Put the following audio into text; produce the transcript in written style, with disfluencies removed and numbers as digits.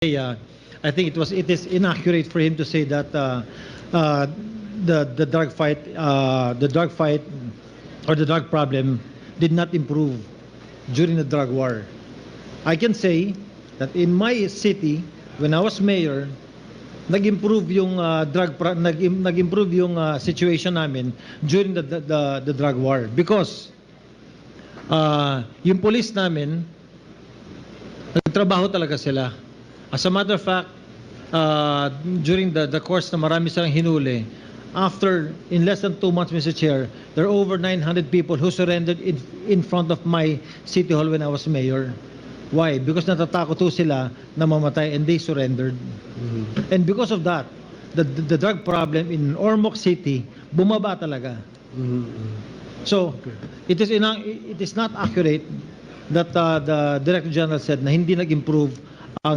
I think it is inaccurate for him to say that the drug fight or the drug problem did not improve during the drug war. I can say that in my city, when I was mayor, nag-improve yung nag-improve yung situation namin during the drug war because yung police namin nagtrabaho talaga sila. As a matter of fact, during the course na marami silang hinuli, in less than 2 months, Mr. Chair, there are over 900 people who surrendered in front of my city hall when I was mayor. Why? Because natatakot ho sila na mamatay and they surrendered. And because of that, the drug problem in Ormoc City bumaba talaga. So, it is not accurate that the Director General said na hindi nag-improve ang